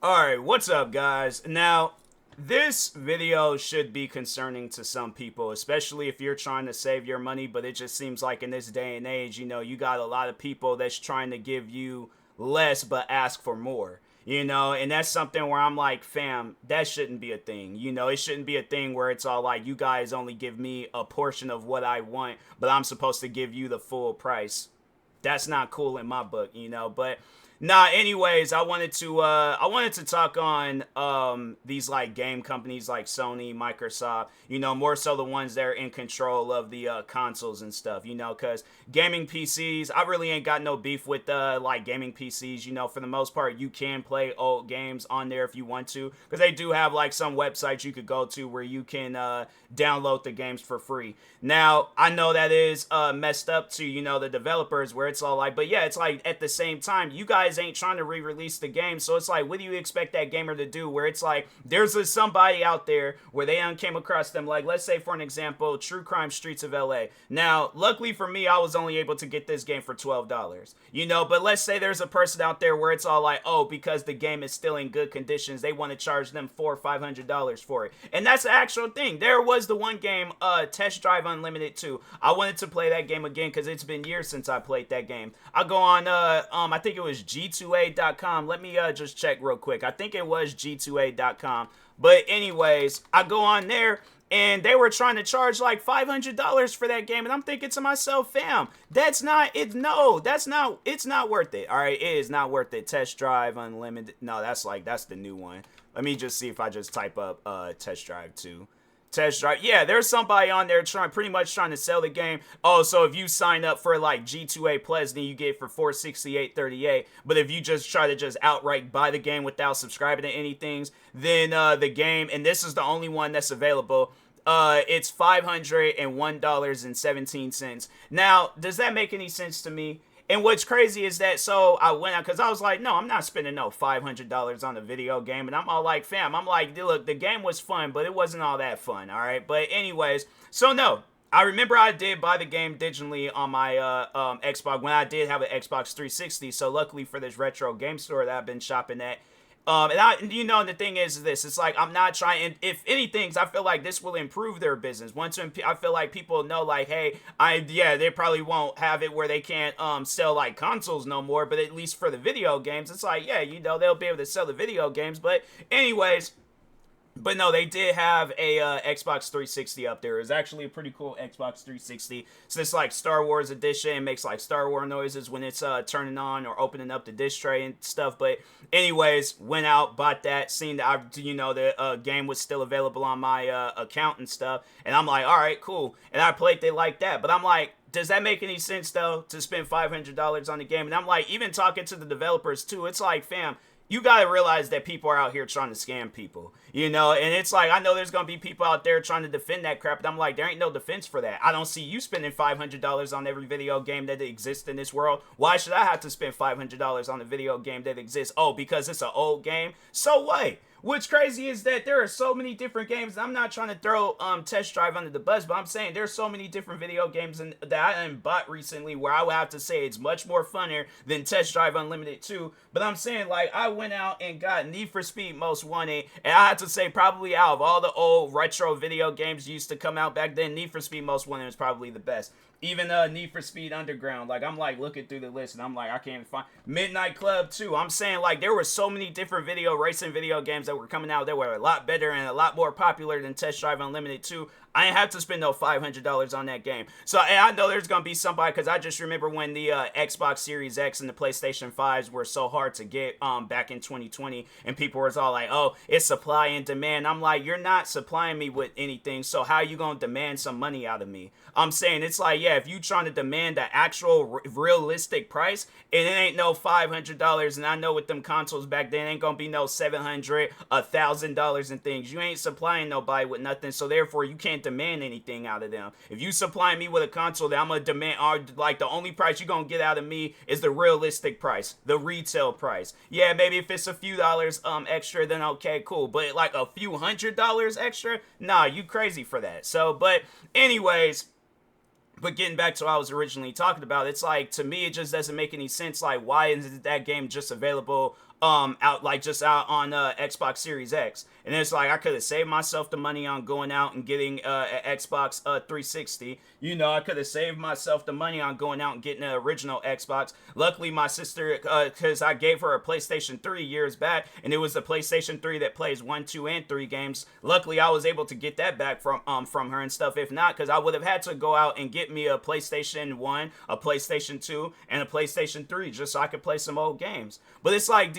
Alright, what's up, guys? Now, this video should be concerning to some people, especially if you're trying to save your money, but it just seems like in this day and age, you got a lot of people that's trying to give you less but ask for more. And that's something where I'm like, fam, that shouldn't be a thing. It shouldn't be a thing where it's all like, you guys only give me a portion of what I want, but I'm supposed to give you the full price. That's not cool in my book. But nah, anyways, I wanted to talk on these like game companies like Sony, Microsoft, more so the ones that are in control of the consoles and stuff, cuz gaming PCs, I really ain't got no beef with like gaming PCs, for the most part you can play old games on there if you want to, cuz they do have like some websites you could go to where you can download the games for free. Now, I know that is messed up to, the developers where it's all like, but yeah, it's like at the same time, you guys ain't trying to re-release the game. So it's like, what do you expect that gamer to do? Where it's like, there's somebody out there where they came across them, like, let's say for an example, True Crime Streets of LA. Now, luckily for me, I was only able to get this game for $12. But let's say there's a person out there where it's all like, oh, because the game is still in good conditions, they want to charge them $400 or $500 for it. And that's the actual thing. There was the one game, Test Drive Unlimited 2. I wanted to play that game again because it's been years since I played that game. I go on, I think it was G2A.com. Let me just check real quick. I think it was G2A.com. But anyways, I go on there and they were trying to charge like $500 for that game, and I'm thinking to myself, fam, that's not it. No, it's not worth it. All right, it is not worth it. Test Drive Unlimited. No, that's the new one. Let me just see if I just type up Test Drive 2. Test Drive. Yeah, there's somebody on there pretty much trying to sell the game. Oh, so if you sign up for like G2A Plus, then you get it for $468.38. But if you just try to just outright buy the game without subscribing to anything, then the game, and this is the only one that's available, it's $501.17. Now, does that make any sense to me? And what's crazy is that, so I went out because I was like, no, I'm not spending no $500 on a video game. And I'm all like, fam, I'm like, look, the game was fun, but it wasn't all that fun. All right. But anyways, so no, I remember I did buy the game digitally on my Xbox when I did have an Xbox 360. So luckily for this retro game store that I've been shopping at, the thing is this, it's like, I'm not trying, and if anything, I feel like this will improve their business. I feel like people know, like, hey, they probably won't have it where they can't, sell, like, consoles no more, but at least for the video games, it's like, yeah, they'll be able to sell the video games, but anyways, but no, they did have a Xbox 360 up there. It was actually a pretty cool Xbox 360. So it's like Star Wars edition. It makes like Star Wars noises when it's turning on or opening up the disc tray and stuff. But anyways, went out, bought that, seen that the game was still available on my account and stuff. And I'm like, all right, cool. And I played it like that. But I'm like, does that make any sense though to spend $500 on the game? And I'm like, even talking to the developers too, it's like, fam, you gotta realize that people are out here trying to scam people, and it's like, I know there's gonna be people out there trying to defend that crap, but I'm like, there ain't no defense for that. I don't see you spending $500 on every video game that exists in this world. Why should I have to spend $500 on a video game that exists? Oh, because it's an old game? So what? What's crazy is that there are so many different games. I'm not trying to throw Test Drive under the bus, but I'm saying there's so many different video games that I bought recently where I would have to say it's much more funner than Test Drive Unlimited 2. But I'm saying, like, I went out and got Need for Speed Most Wanted, and I have to say, probably out of all the old retro video games used to come out back then, Need for Speed Most Wanted was probably the best. Even Need for Speed Underground, like, I'm like looking through the list and I'm like, I can't find Midnight Club 2. I'm saying, like, there were so many different racing video games that were coming out that were a lot better and a lot more popular than Test Drive Unlimited 2. I ain't have to spend no $500 on that game. So, and I know there's gonna be somebody, because I just remember when the Xbox Series X and the PlayStation 5s were so hard to get back in 2020, and people were all like, oh, it's supply and demand. I'm like, you're not supplying me with anything, so how are you gonna demand some money out of me? I'm saying, it's like, yeah, if you trying to demand an actual realistic price, and it ain't no $500, and I know with them consoles back then, ain't gonna be no $700, $1,000 and things. You ain't supplying nobody with nothing, so therefore you can't demand anything out of them. If you supply me with a console, that I'm gonna demand, like, the only price you're gonna get out of me is the realistic price, the retail price. Yeah, maybe if it's a few dollars extra, then okay, cool. But like a few $100 extra, nah, you crazy for that. So, but anyways, but getting back to what I was originally talking about, it's like, to me, it just doesn't make any sense. Like, why isn't that game just available out like just out on Xbox Series X. And it's like I could have saved myself the money on going out and getting an Xbox 360. You know, I could have saved myself the money on going out and getting an original Xbox. Luckily, my sister, because I gave her a PlayStation 3 years back, and it was the PlayStation 3 that plays 1, 2, and 3 games. Luckily, I was able to get that back from her and stuff. If not, because I would have had to go out and get me a PlayStation 1, a PlayStation 2, and a PlayStation 3 just so I could play some old games. But it's like,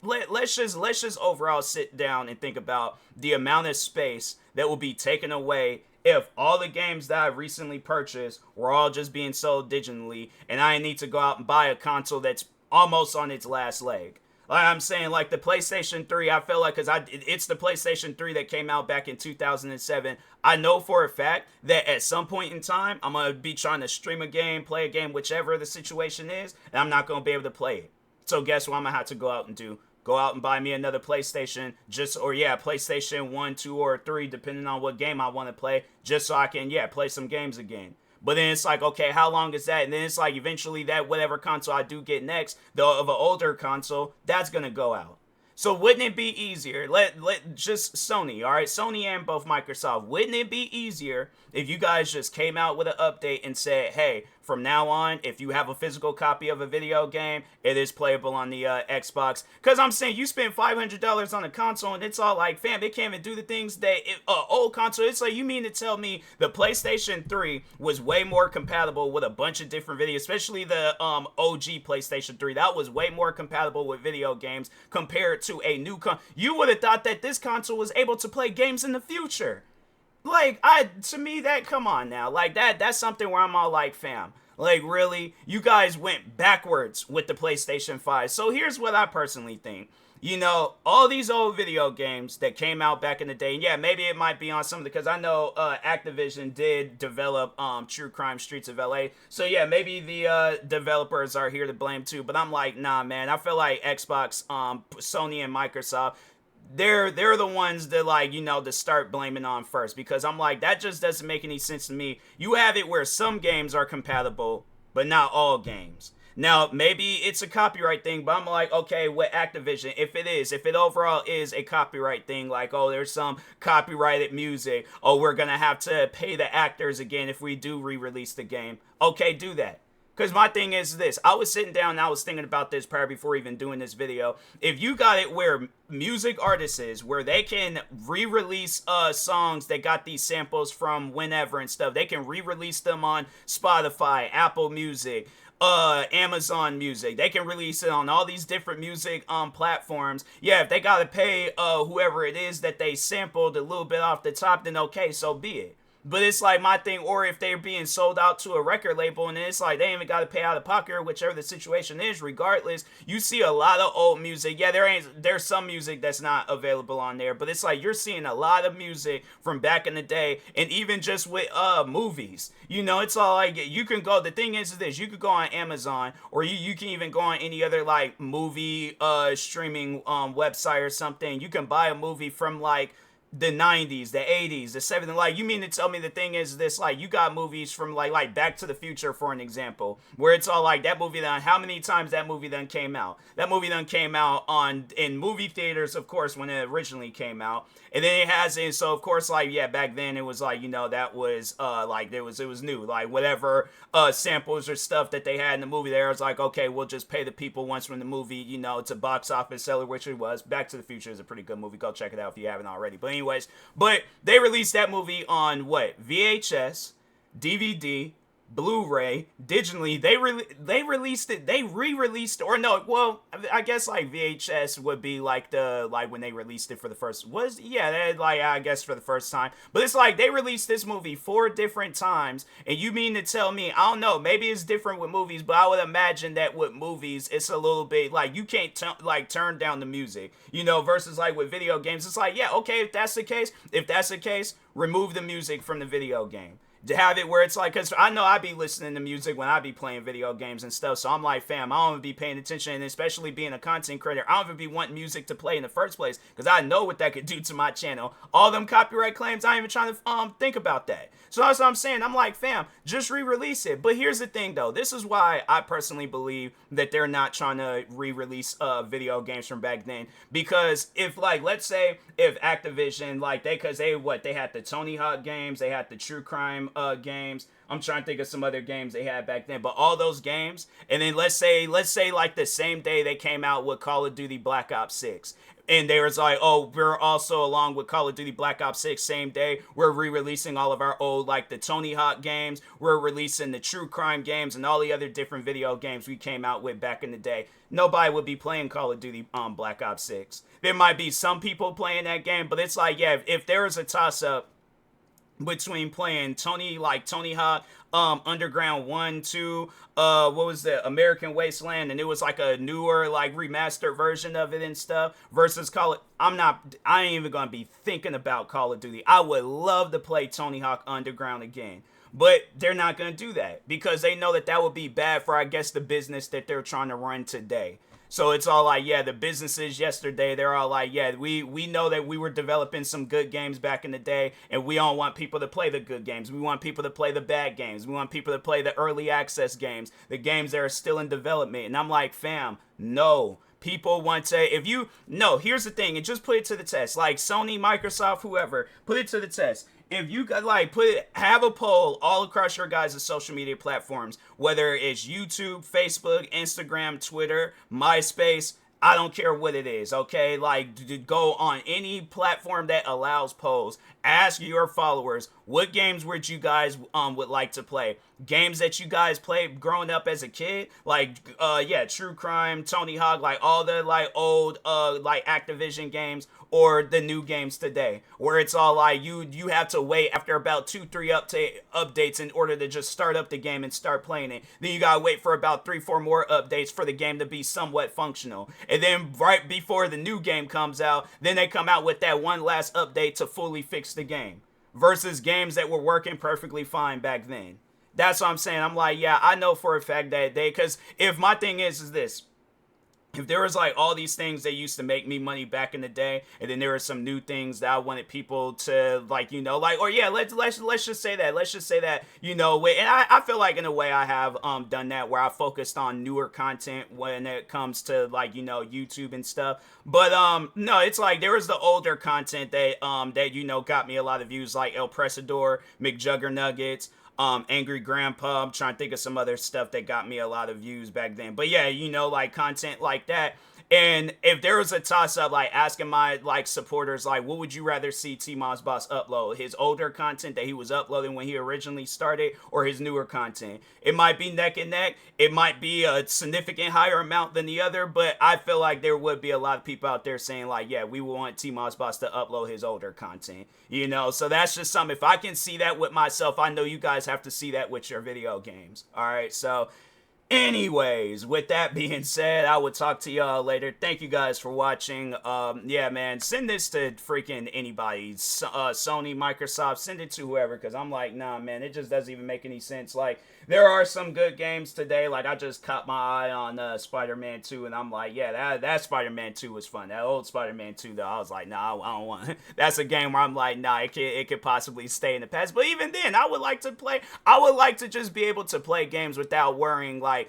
let's just overall sit down and think about the amount of space that will be taken away if all the games that I recently purchased were all just being sold digitally, and I need to go out and buy a console that's almost on its last leg. Like I'm saying, like the PlayStation 3, I feel like, because it's the PlayStation 3 that came out back in 2007. I know for a fact that at some point in time, I'm going to be trying to stream a game, play a game, whichever the situation is, and I'm not going to be able to play it. So guess what I'm going to have to go out and do? Go out and buy me another PlayStation, PlayStation 1, 2, or 3, depending on what game I want to play, just so I can, play some games again. But then it's like, okay, how long is that? And then it's like, eventually that whatever console I do get next, of an older console, that's going to go out. So wouldn't it be easier, let just Sony, all right, Sony and both Microsoft, wouldn't it be easier if you guys just came out with an update and said, hey, from now on, if you have a physical copy of a video game, it is playable on the Xbox. Because I'm saying you spend $500 on a console and it's all like, fam, it can't even do the things that old console. It's like, you mean to tell me the PlayStation 3 was way more compatible with a bunch of different videos, especially the OG PlayStation 3. That was way more compatible with video games compared to a new you would have thought that this console was able to play games in the future. Like, to me, that, come on now. Like, that's something where I'm all like, fam, like, really? You guys went backwards with the PlayStation 5. So here's what I personally think. You know, all these old video games that came out back in the day, and yeah, maybe it might be on some, because I know Activision did develop True Crime Streets of LA. So yeah, maybe the developers are here to blame too. But I'm like, nah, man. I feel like Xbox, Sony, and Microsoft, they're the ones that, like, you know, to start blaming on first, because I'm like, that just doesn't make any sense to me. You have it where some games are compatible, but not all games. Now, maybe it's a copyright thing, but I'm like, okay, with Activision, if it overall is a copyright thing, like, oh, there's some copyrighted music, oh, we're gonna have to pay the actors again if we do re-release the game, okay, do that. Because my thing is this, I was sitting down and I was thinking about this prior before even doing this video. If you got it where music artists, where they can re-release songs that got these samples from whenever and stuff, they can re-release them on Spotify, Apple Music, Amazon Music. They can release it on all these different music platforms. Yeah, if they gotta pay whoever it is that they sampled a little bit off the top, then okay, so be it. But it's like my thing, or if they're being sold out to a record label and it's like they ain't even got to pay out of pocket or whichever the situation is, regardless, you see a lot of old music. Yeah, there's some music that's not available on there, but it's like you're seeing a lot of music from back in the day, and even just with movies. You know, it's all like, you can go, the thing is this, you could go on Amazon, or you can even go on any other like movie streaming website or something. You can buy a movie from like the 90s, the 80s, the 70s. Like, you mean to tell me the thing is this, like, you got movies from like Back to the Future, for an example, where it's all like that movie done, how many times that movie done came out? That movie done came out in movie theaters, of course, when it originally came out. And then it has, and so of course, like, yeah, back then it was like, you know, that was like it was new, like whatever samples or stuff that they had in the movie there, was like, okay, we'll just pay the people once from the movie, you know, to box office seller, which it was. Back to the Future is a pretty good movie, go check it out if you haven't already. But anyways, but they released that movie on what, VHS, DVD, Blu-ray, digitally. They released it, they re-released, or no, well, I guess like VHS would be like when they released it for the first, I guess for the first time. But it's like they released this movie 4 different times, and you mean to tell me, I don't know, maybe it's different with movies, but I would imagine that with movies it's a little bit like you can't turn down the music, you know, versus like with video games, it's like, yeah, okay, if that's the case, remove the music from the video game. To have it where it's like, because I know I be listening to music when I be playing video games and stuff, so I'm like, fam, I don't even be paying attention, and especially being a content creator, I don't even be wanting music to play in the first place, because I know what that could do to my channel. All them copyright claims, I ain't even trying to think about that. So that's what I'm saying. I'm like, fam, just re-release it. But here's the thing, though. This is why I personally believe that they're not trying to re-release video games from back then. Because if, like, let's say if Activision, like, they had the Tony Hawk games, they had the True Crime games. I'm trying to think of some other games they had back then, but all those games, and then let's say like the same day they came out with Call of Duty Black Ops 6. And they was like, oh, we're also, along with Call of Duty Black Ops 6, same day, we're re-releasing all of our old, like, the Tony Hawk games. We're releasing the True Crime games and all the other different video games we came out with back in the day. Nobody would be playing Call of Duty Black Ops 6. There might be some people playing that game, but it's like, yeah, if there is a toss-up between playing Tony Hawk, Underground 1, 2, what was the American Wasteland, and it was like a newer, like, remastered version of it and stuff, versus I ain't even gonna be thinking about Call of Duty. I would love to play Tony Hawk Underground again. But they're not going to do that because they know that that would be bad for, I guess, the business that they're trying to run today. So it's all like, yeah, the businesses yesterday, they're all like, yeah, we know that we were developing some good games back in the day, and we don't want people to play the good games. We want people to play the bad games. We want people to play the early access games, the games that are still in development. And I'm like, fam, no. People want to, here's the thing, and just put it to the test. Like Sony, Microsoft, whoever, put it to the test. If you got have a poll all across your guys' social media platforms, whether it's YouTube, Facebook, Instagram, Twitter, MySpace, I don't care what it is, okay? Like, go on any platform that allows polls. Ask your followers, what games would you guys would like to play? Games that you guys played growing up as a kid, like True Crime, Tony Hawk, like all the like old like Activision games, or the new games today, where it's all like you have to wait after about 2-3 updates in order to just start up the game and start playing it. Then you gotta wait for about 3-4 more updates for the game to be somewhat functional. And then right before the new game comes out, then they come out with that one last update to fully fix the game. Versus games that were working perfectly fine back then. That's what I'm saying. I'm like, yeah, I know for a fact that because if my thing is this, if there was like all these things that used to make me money back in the day, and then there were some new things that I wanted people to like, or yeah, let's just say that, and I feel like in a way I have done that, where I focused on newer content when it comes to like, YouTube and stuff. But no, it's like there was the older content that got me a lot of views, like El Presador, McJuggernuggets, Angry Grandpa. I'm trying to think of some other stuff that got me a lot of views back then. But yeah, like content like that. And if there was a toss-up, like asking my like supporters, like, what would you rather see TMossBoss upload? His older content that he was uploading when he originally started, or his newer content? It might be neck and neck. It might be a significant higher amount than the other, but I feel like there would be a lot of people out there saying like, yeah, we want TMossBoss to upload his older content. So that's just something. If I can see that with myself, I know you guys have to see that with your video games. All right, so anyways, with that being said, I will talk to y'all later. Thank you guys for watching. Yeah, man, send this to freaking anybody. Sony, Microsoft, send it to whoever, because I'm like, nah, man, it just doesn't even make any sense. Like, there are some good games today. Like, I just caught my eye on Spider-Man 2, and I'm like, yeah, that Spider-Man 2 was fun. That old Spider-Man 2, though, I was like, nah, I don't want it. That's a game where I'm like, nah, it could possibly stay in the past. But even then, I would like to just be able to play games without worrying, like,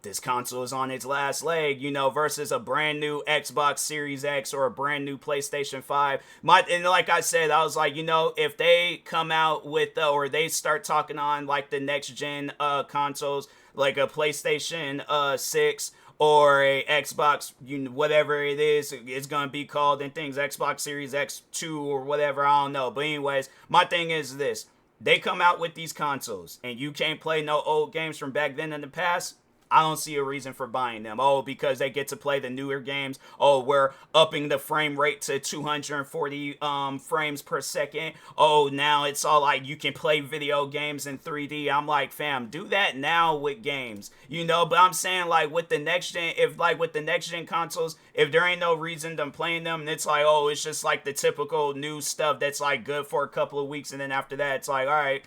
this console is on its last leg, versus a brand new Xbox Series X or a brand new PlayStation 5. And like I said, I was like, if they come out with, or they start talking on like the next gen consoles, like a PlayStation 6 or a Xbox, whatever it is, it's going to be called, and things, Xbox Series X2 or whatever, I don't know. But anyways, my thing is this. They come out with these consoles, and you can't play no old games from back then in the past. I don't see a reason for buying them. Oh, because they get to play the newer games. Oh, we're upping the frame rate to 240 frames per second. Oh, now it's all like you can play video games in 3D. I'm like, fam, do that now with games. But I'm saying, like, with the next gen, with the next gen consoles, if there ain't no reason to playing them, and it's like, oh, it's just like the typical new stuff that's like good for a couple of weeks, and then after that, it's like, all right,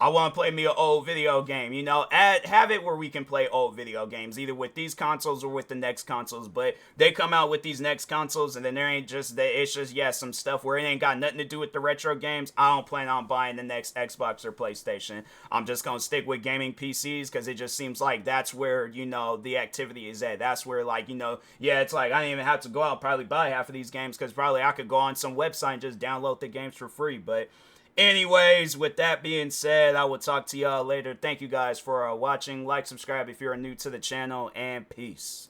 I want to play me an old video game, you know, have it where we can play old video games, either with these consoles or with the next consoles. But they come out with these next consoles, and then there ain't just that. It's just some stuff where it ain't got nothing to do with the retro games. I don't plan on buying the next Xbox or PlayStation. I'm just gonna stick with gaming PCs because it just seems like that's where the activity is at. That's where it's like I didn't even have to go out and probably buy half of these games because probably I could go on some website and just download the games for free. But anyways, with that being said, I will talk to y'all later. Thank you guys for watching. Like, subscribe if you're new to the channel, and peace.